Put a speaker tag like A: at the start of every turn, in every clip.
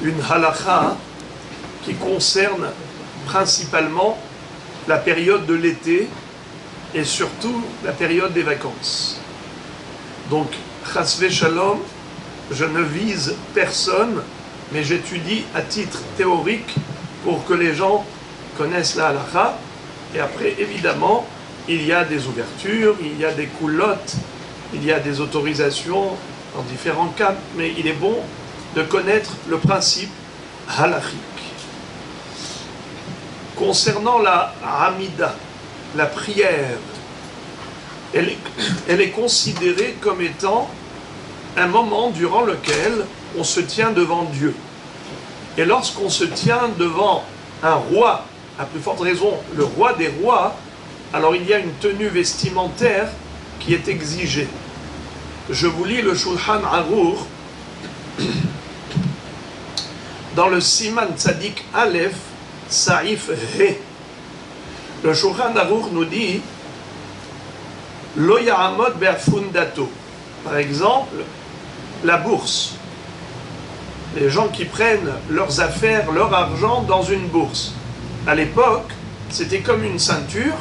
A: une halakha qui concerne principalement la période de l'été et surtout la période des vacances. Donc, chas v'shalom, je ne vise personne, mais j'étudie à titre théorique pour que les gens connaissent la halakha. Et après, évidemment, il y a des ouvertures, il y a des coulottes, il y a des autorisations dans différents cas, mais il est bon de connaître le principe halachique. Concernant la Hamida, la prière, elle est considérée comme étant un moment durant lequel on se tient devant Dieu. Et lorsqu'on se tient devant un roi, à plus forte raison, le roi des rois, alors il y a une tenue vestimentaire qui est exigée. Je vous lis le Shulchan Aruch dans le Siman Tzadik Aleph, Saïf He. Le Shulchan Aruch nous dit Lo Yahamod Be'afundato. Par exemple, la bourse. Les gens qui prennent leurs affaires, leur argent dans une bourse. À l'époque, c'était comme une ceinture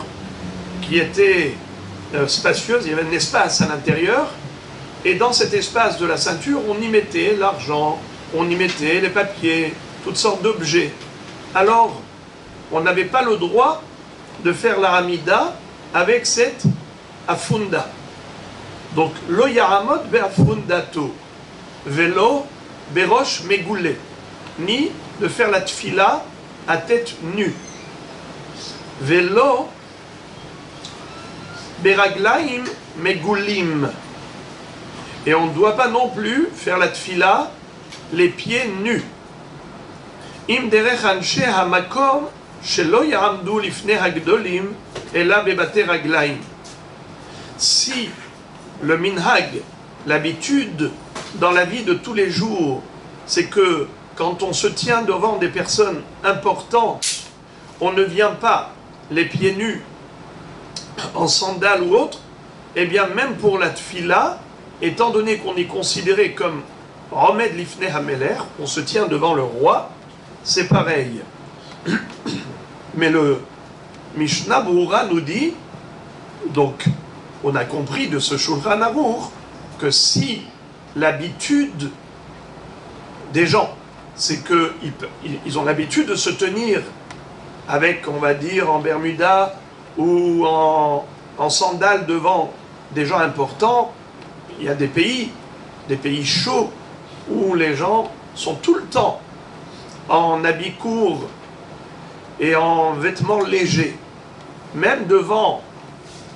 A: qui était spacieuse, il y avait un espace à l'intérieur, et dans cet espace de la ceinture, on y mettait l'argent, on y mettait les papiers, toutes sortes d'objets. Alors, on n'avait pas le droit de faire la Hamida avec cette afunda. Donc, lo yaramot be'afundato, velo berosh megoulé, ni de faire la tfila à tête nue. Velo beraglaim megoulim. Et on ne doit pas non plus faire la tfila les pieds nus. Im derech anshe hamakom shelo yaramdu lifnei hagdolim ela bebate raglaim. Si le minhag, l'habitude dans la vie de tous les jours, c'est que quand on se tient devant des personnes importantes, on ne vient pas les pieds nus en sandales ou autre, eh bien même pour la tfila, étant donné qu'on est considéré comme Romed Lifnei Hameler, on se tient devant le roi, c'est pareil. Mais le Mishnah Brura nous dit, donc on a compris de ce Shulchan Aruch, que si l'habitude des gens, c'est qu'ils ont l'habitude de se tenir avec, on va dire, en Bermuda ou en sandales devant des gens importants. Il y a des pays chauds, où les gens sont tout le temps en habits courts et en vêtements légers. Même devant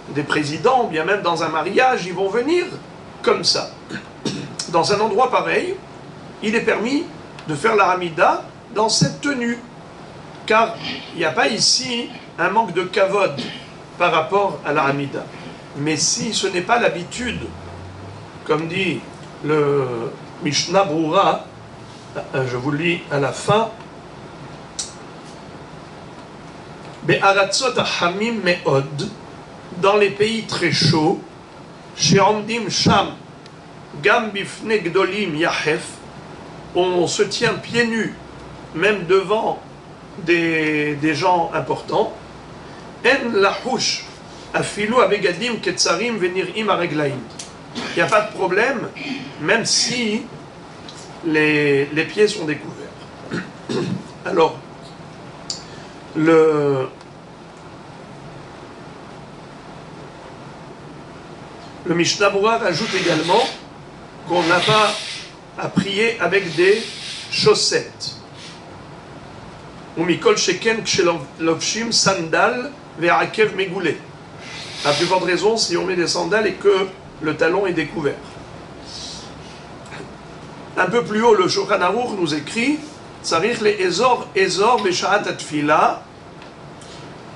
A: des présidents, ou bien même dans un mariage, ils vont venir comme ça. Dans un endroit pareil, il est permis de faire la Hamida dans cette tenue. Car il n'y a pas ici un manque de kavod par rapport à la Hamida. Mais si ce n'est pas l'habitude, comme dit le Mishnah Brura, je vous lis à la fin, Be'aratzot hamim me'od, dans les pays très chauds, she'omdim sham gam bifne gdolim yahef, on se tient pieds nus, même devant des gens importants, en lahush afilu avegadim ketzarim venir'im areglaim. Il n'y a pas de problème, même si les pieds sont découverts. Alors, le Mishnah Brura ajoute également qu'on n'a pas à prier avec des chaussettes. Ou mikol sheken kshelovshim sandal ve'akev megoulé. La plus forte raison, si on met des sandales et que le talon est découvert. Un peu plus haut, le Shulchan Aruch nous écrit Tzarich le ezor beshaat atfila.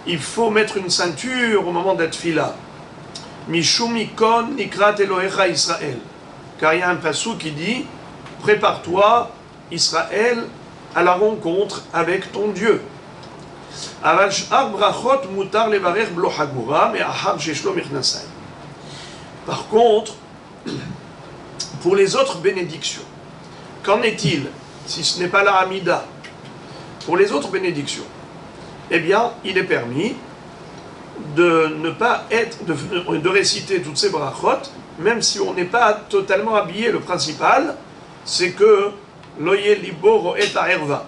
A: Il faut mettre une ceinture au moment d'atfila. Mishum ikon nikrat Elohecha Israël. Car il y a un passou qui dit prépare-toi, Israël, à la rencontre avec ton Dieu. Aval sh'ar brachot mutar levarech blo hagura me'achar sheshlo michnasai. Par contre, pour les autres bénédictions, qu'en est-il si ce n'est pas la Hamida, pour les autres bénédictions, eh bien, il est permis de ne pas être, de réciter toutes ces brachot, même si on n'est pas totalement habillé. Le principal, c'est que l'oye libo et erva,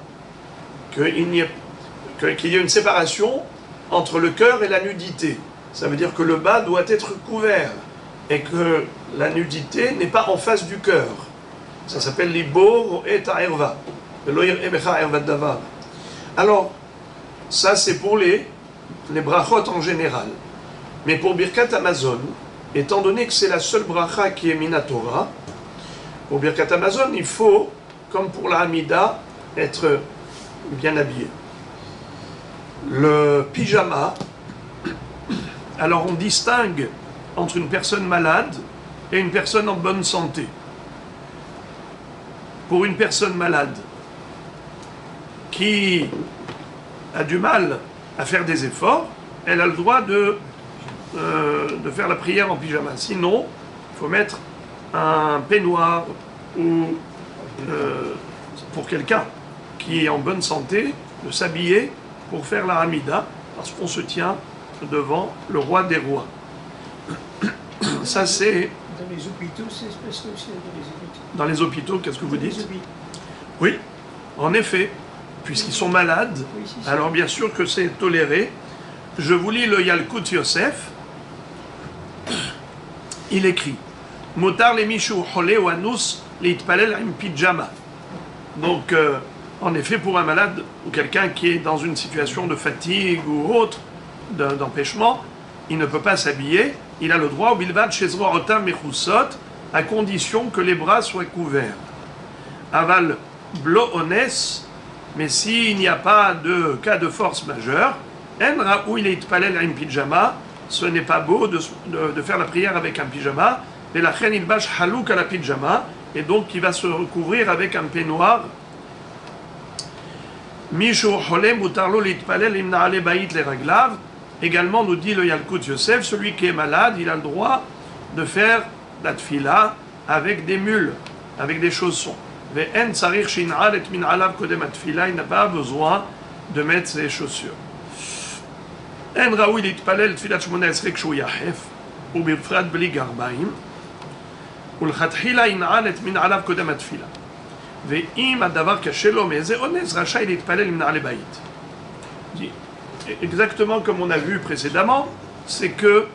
A: qu'il y ait une séparation entre le cœur et la nudité. Ça veut dire que le bas doit être couvert et que la nudité n'est pas en face du cœur. Ça s'appelle libo et erva. Alors, ça c'est pour les brachot en général. Mais pour Birkat Hamazon, étant donné que c'est la seule bracha qui est Minatora, pour Birkat Hamazon, il faut, comme pour la Hamida, être bien habillé. Le pyjama, alors on distingue entre une personne malade et une personne en bonne santé. Pour une personne malade qui a du mal à faire des efforts, elle a le droit de faire la prière en pyjama. Sinon, il faut mettre un peignoir ou pour quelqu'un qui est en bonne santé, de s'habiller pour faire la Hamida, parce qu'on se tient devant le roi des rois. Ça c'est...
B: Dans les hôpitaux, c'est spécial aussi dans les hôpitaux.
A: Dans les hôpitaux, qu'est-ce que vous dites? Oui, en effet, puisqu'ils sont malades, oui, alors bien sûr que c'est toléré. Je vous lis le Yalkut Yosef. Il écrit Motar le mishu chole ou anus leitpalel im pijama. Donc, en effet, pour un malade ou quelqu'un qui est dans une situation de fatigue ou autre, d'empêchement, il ne peut pas s'habiller. Il a le droit au bilvad shezro otam mechusot, à condition que les bras soient couverts. Aval blo ones, mais s'il n'y a pas de cas de force majeure, en raou il est palel im pyjama, ce n'est pas beau de faire la prière avec un pyjama, et la chen il bâche halouk à la pyjama, et donc il va se recouvrir avec un peignoir. Mishu cholem mutarlo litpalel im naale bait le raglav. Également, nous dit le Yalkut Yosef, celui qui est malade, il a le droit de faire la tfila avec des mules, avec des chaussons. Il n'a pas besoin de mettre ses chaussures. En raoui litpalel tfilat shmona esrei kshu yahef, ובפרט בלי גרביים, ולכתחילה ינעל את מנעליו קודם התפילה. ואם הדבר קשה לו מאיזה אונס, רשאי להתפלל עם נעלי בית. Exactement comme on a vu précédemment, c'est que,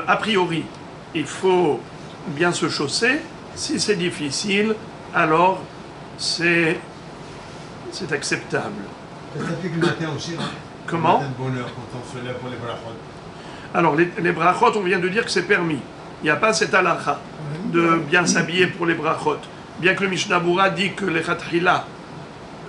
A: a priori, il faut bien se chausser. Si c'est difficile, alors c'est acceptable.
C: Ça fait que le matin aussi, hein.
A: Comment?
C: Le matin de bonne heure, quand on se lève pour les brachot.
A: Alors, les brachot, on vient de dire que c'est permis. Il n'y a pas cette halakha de bien s'habiller pour les brachot. Bien que le Mishnah Bura dit que les khatchila,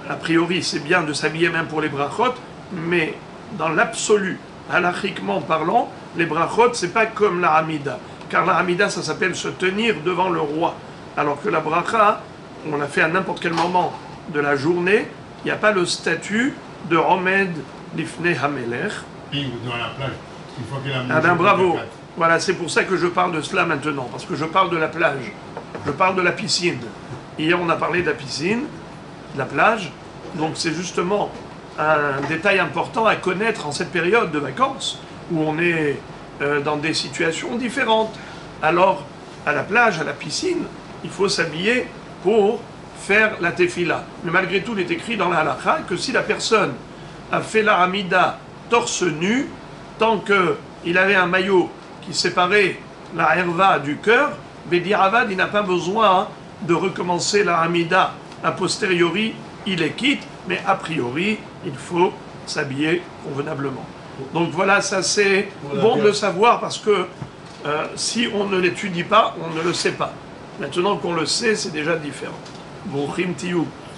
A: a priori, c'est bien de s'habiller même pour les brachot, mais dans l'absolu, halakhiquement parlant, les brachot, c'est pas comme la Hamida. Car la Hamida, ça s'appelle se tenir devant le roi. Alors que la bracha, on l'a fait à n'importe quel moment de la journée, il n'y a pas le statut de Omed Lifnei Hamelech.
C: Ou dans la plage, une fois qu'il a mangé.
A: Ah ben bravo. Voilà, c'est pour ça que je parle de cela maintenant, parce que je parle de la plage, je parle de la piscine. Hier, on a parlé de la piscine, de la plage, donc c'est justement un détail important à connaître en cette période de vacances, où on est dans des situations différentes. Alors, à la plage, à la piscine, il faut s'habiller pour faire la tefila. Mais malgré tout, il est écrit dans la halakha que si la personne a fait la Hamida torse nu, tant qu'il avait un maillot qui séparait la herva du cœur, Bediavad, il n'a pas besoin de recommencer la Hamida. A posteriori, il est quitte, mais a priori, il faut s'habiller convenablement. Donc voilà, ça c'est bon de le savoir parce que si on ne l'étudie pas, on ne le sait pas. Maintenant qu'on le sait, c'est déjà différent. Bon, Rim Tiyou.